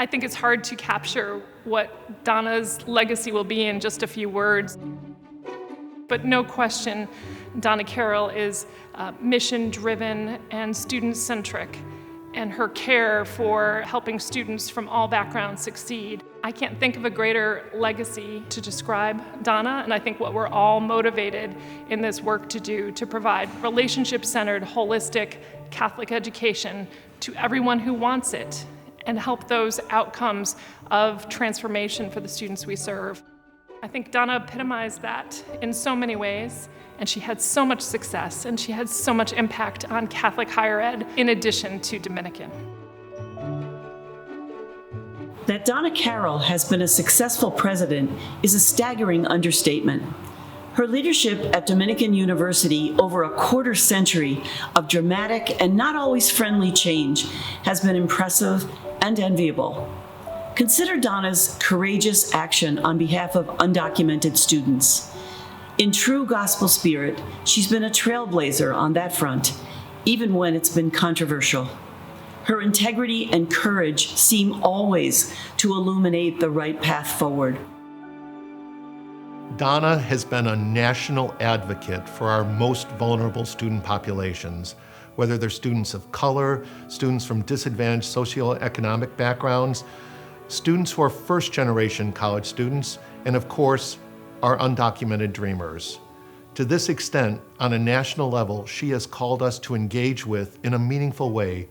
I think it's hard to capture what Donna's legacy will be in just a few words. But no question, Donna Carroll is mission-driven and student-centric, and her care for helping students from all backgrounds succeed. I can't think of a greater legacy to describe Donna, and I think what we're all motivated in this work to do, to provide relationship-centered, holistic Catholic education to everyone who wants it, and help those outcomes of transformation for the students we serve. I think Donna epitomized that in so many ways, and she had so much success, and she had so much impact on Catholic higher ed, in addition to Dominican. That Donna Carroll has been a successful president is a staggering understatement. Her leadership at Dominican University over a quarter century of dramatic and not always friendly change has been impressive and enviable. Consider Donna's courageous action on behalf of undocumented students. In true gospel spirit, she's been a trailblazer on that front, even when it's been controversial. Her integrity and courage seem always to illuminate the right path forward. Donna has been a national advocate for our most vulnerable student populations, whether they're students of color, students from disadvantaged socioeconomic backgrounds, students who are first-generation college students, and of course, our undocumented dreamers. To this extent, on a national level, she has called us to engage with, in a meaningful way,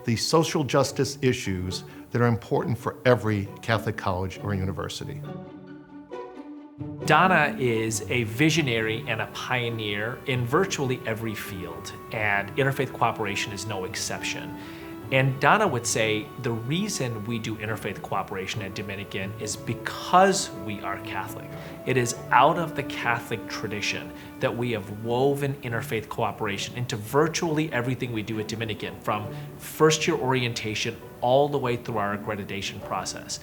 the social justice issues that are important for every Catholic college or university. Donna is a visionary and a pioneer in virtually every field, and interfaith cooperation is no exception. And Donna would say the reason we do interfaith cooperation at Dominican is because we are Catholic. It is out of the Catholic tradition that we have woven interfaith cooperation into virtually everything we do at Dominican, from first-year orientation all the way through our accreditation process.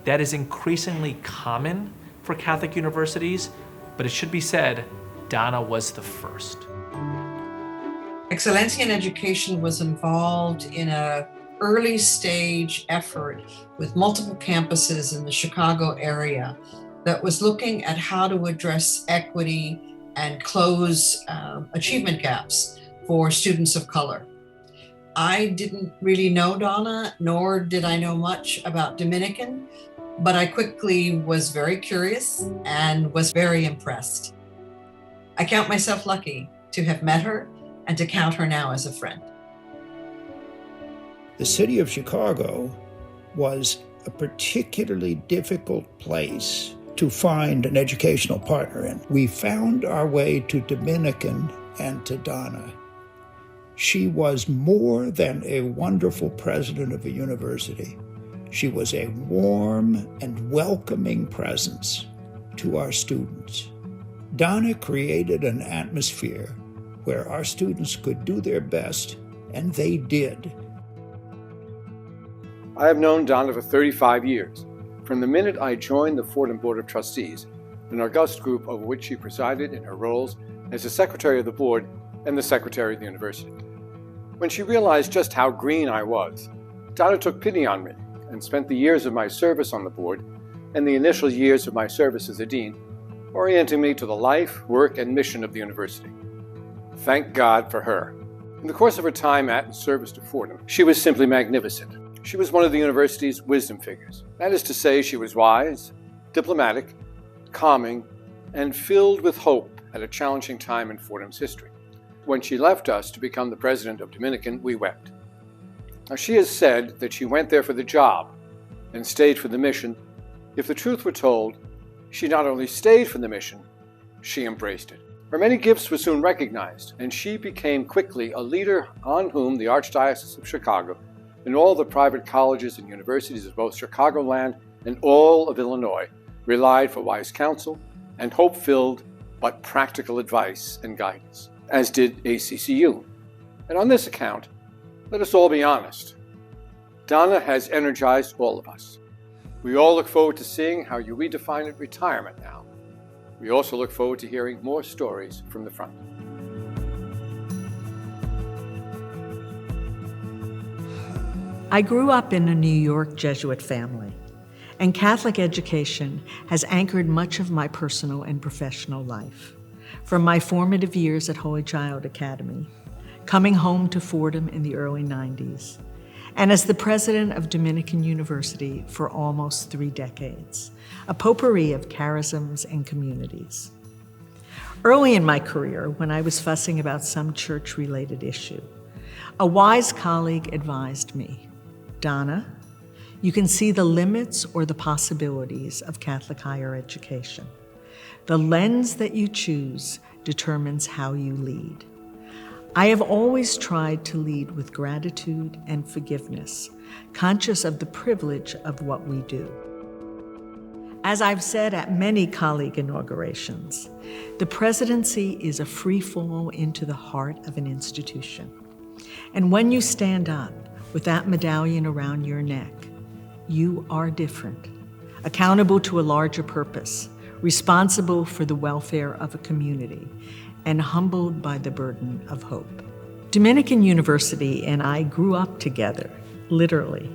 That is increasingly common for Catholic universities, but it should be said, Donna was the first. Excellencia in Education was involved in an early stage effort with multiple campuses in the Chicago area that was looking at how to address equity and close achievement gaps for students of color. I didn't really know Donna, nor did I know much about Dominican, but I quickly was very curious and was very impressed. I count myself lucky to have met her and to count her now as a friend. The city of Chicago was a particularly difficult place to find an educational partner in. We found our way to Dominican and to Donna. She was more than a wonderful president of a university. She was a warm and welcoming presence to our students. Donna created an atmosphere where our students could do their best, and they did. I have known Donna for 35 years, from the minute I joined the Fordham Board of Trustees, an august group over which she presided in her roles as the Secretary of the Board and the Secretary of the University. When she realized just how green I was, Donna took pity on me and spent the years of my service on the board and the initial years of my service as a dean orienting me to the life, work, and mission of the university. Thank God for her. In the course of her time at and service to Fordham, she was simply magnificent. She was one of the university's wisdom figures. That is to say, she was wise, diplomatic, calming, and filled with hope at a challenging time in Fordham's history. When she left us to become the president of Dominican, we wept. Now, she has said that she went there for the job and stayed for the mission. If the truth were told, she not only stayed for the mission, she embraced it. Her many gifts were soon recognized, and she became quickly a leader on whom the Archdiocese of Chicago and all the private colleges and universities of both Chicagoland and all of Illinois relied for wise counsel and hope-filled but practical advice and guidance, as did ACCU. And on this account, let us all be honest. Donna has energized all of us. We all look forward to seeing how you redefine retirement now. We also look forward to hearing more stories from the front. I grew up in a New York Jesuit family, and Catholic education has anchored much of my personal and professional life. From my formative years at Holy Child Academy, coming home to Fordham in the early 90s, and as the president of Dominican University for almost 3 decades, a potpourri of charisms and communities. Early in my career, when I was fussing about some church-related issue, a wise colleague advised me, Donna, you can see the limits or the possibilities of Catholic higher education. The lens that you choose determines how you lead. I have always tried to lead with gratitude and forgiveness, conscious of the privilege of what we do. As I've said at many colleague inaugurations, the presidency is a free fall into the heart of an institution. And when you stand up with that medallion around your neck, you are different, accountable to a larger purpose, responsible for the welfare of a community, and humbled by the burden of hope. Dominican University and I grew up together, literally.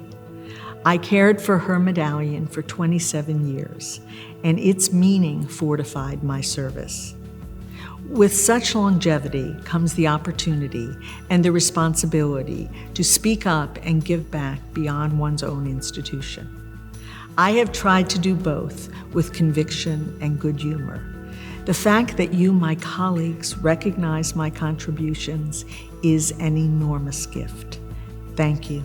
I cared for her medallion for 27 years, and its meaning fortified my service. With such longevity comes the opportunity and the responsibility to speak up and give back beyond one's own institution. I have tried to do both with conviction and good humor. The fact that you, my colleagues, recognize my contributions is an enormous gift. Thank you.